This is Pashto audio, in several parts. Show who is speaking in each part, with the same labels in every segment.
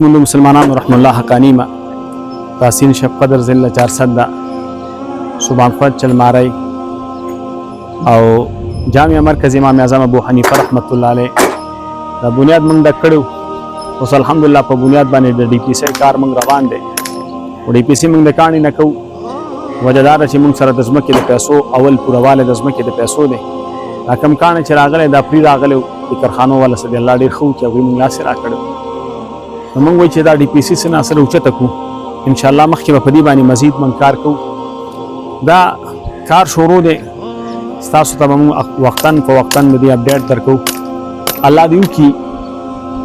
Speaker 1: موږ مسلمانانو رحم الله حقانی ما تحسین شب قدر ذل 400 دا سبحان فت چلماری او جامع مرکز امام اعظم ابو حنیفه رحمت الله علیه دا بنیاد موږ د کړو اوس الحمدلله په بنیاد باندې د ډي پی سی کار موږ روان دی او ډي پی سی موږ د کاڼي نه کوو وجدار چې موږ سره د ځمکې د پیسو اول پورواله د ځمکې د پیسو دی دا کم کاڼي چې راغلی دا پرې راغلی د کارخانو والا سره الله ډېر ښه و چې هغوی موږ لاسې راکړی نو موږ وایو چې دا ډي پی سی څه سره اوچته کړو انشاءالله مخکې به په دې باندې مزید موږ کار کوو دا کار شروع دی ستاسو ته به موږ وختن په وختن به دې اپډیټ درکوو الله دې وکړي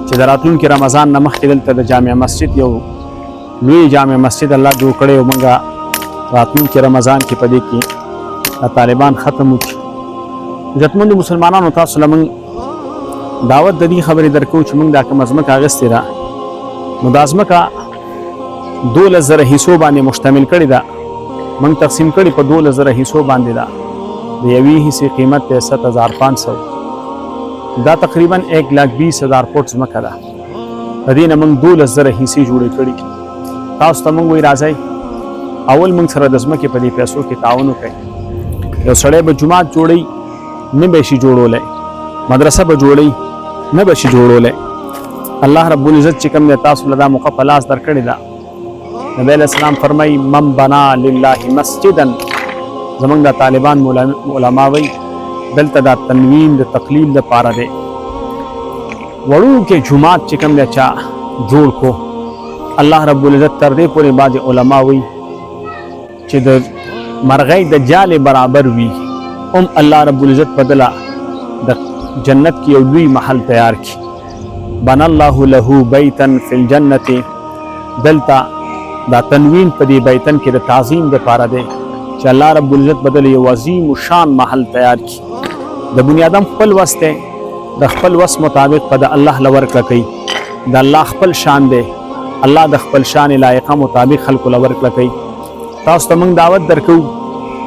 Speaker 1: چې د راتلونکي رمضان نه مخکې دلته د جامع مسجد یو لوی جامع مسجد الله جوړ کړی او موږ راتلونکي رمضان کې په دې کې طالبان ختم وکړي عزتمندو مسلمانانو تاسو له موږ دعوت د دې خبرې درکوو چې موږ دا کومه ځمکه اخیستې ده نو دا ځمکه 12,000 حصو باندې مشتمل کړې ده موږ تقسیم کړې په 12,000 حصو باندې ده د یوې حصې قیمت دی 7,500 دا تقریبا 1,20,000 فوټ ځمکه ده د دې نه موږ 12,000 حصې جوړې کړې تاسو ته موږ وایي راځئ اول موږ سره د ځمکې په دې پیسو کې تعاون وکړئ یو سړی به جومات جوړوي نه به شي جوړولی مدرسه به جوړوي نه به شي جوړولی الله رب العزت چې کوم دی تاسو له دا موقع په لاس درکړې ده نبی علیه السلام فرمایي من بنا لله مسجدا زموږ د طالبان علما وایي دلته دا تنوین د تقلیل دپاره دی وړوکی جومات چې کوم دی چا جوړ کو الله رب العزت تر دې پورې بعضې علما وایي چې د مرغۍ د جالې برابر وي هم الله رب العزت بدله د جنت کې یو لوی محل تیار کړي بنا الله له بیتا فی الجنت دلته دا تنوین په دې بیتن کې د تعظیم دپاره دی چې الله رب العزت بدل یو عظیم شان محل تیار کړي د بنیادم خپل وس دی د خپل وس مطابق په د الله له ورکړه کوي د الله خپل شان دی الله د خپل شان لایقه مطابق خلکو له ورکړه کوي تاسو ته موږ دعوت درکوو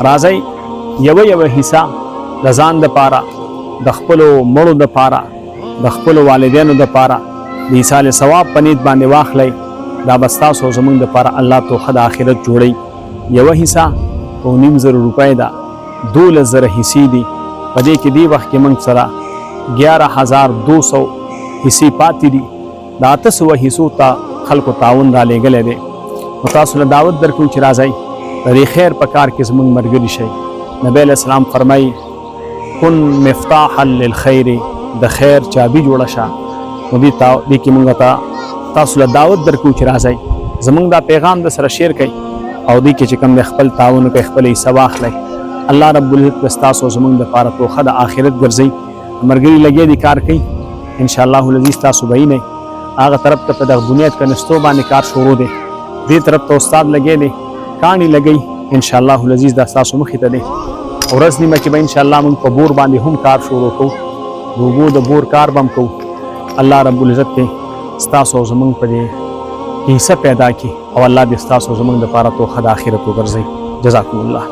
Speaker 1: راځئ یوه حصه د ځان دپاره د خپلو مړو دپاره د خپلو والدینو دپاره د ایصال ثواب په نیت باندې واخلئ دا به ستاسو او زموږ دپاره الله توښه د آخرت جوړوي یوه حصه 9,500 روپۍ ده 12,000 حصې دي په دې کې دې وخت کې موږ سره 11,200 حصې پاتې دي د 800 حصو ته خلکو تعاون را لېږلی دی نو تاسو له دعوت درکوو چې راځئ د دې خیر په کار کې زموږ ملګري شئ نبی علیه السلام فرمایي کن مفتاحا للخیر د خیر چابي جوړه شه نو دې کې موږ ته تاسو له دعوت درکوو چې راځئ زموږ دا پیغام د سره شیر کړئ او دې کې چې کوم دی خپل تعاون وکړئ خپل حصه واخلئ الله رب العزت به ستاسو او زموږ دپاره توښه د آخرت ګرځوي ملګري لګیا دي کار کوي انشاءالله العزیز تاسو به یې نه هغه طرف ته په دغه بنیاد کنستو باندې کار شروع دی دې طرف ته استاد لګی دی کاڼي لګوي انشاءالله العزیز دا ستاسو مخې ته دی ورځ نیمه کې به انشاءالله موږ په بور باندې هم کار شروع کوو د اوبو د بور کار به هم کوو الله رب العزت دی ستاسو او زموږ په دې حصه پیدا کړي او الله دې ستاسو او زموږ دپاره توښه د آخرت وګرځوي جزاکم الله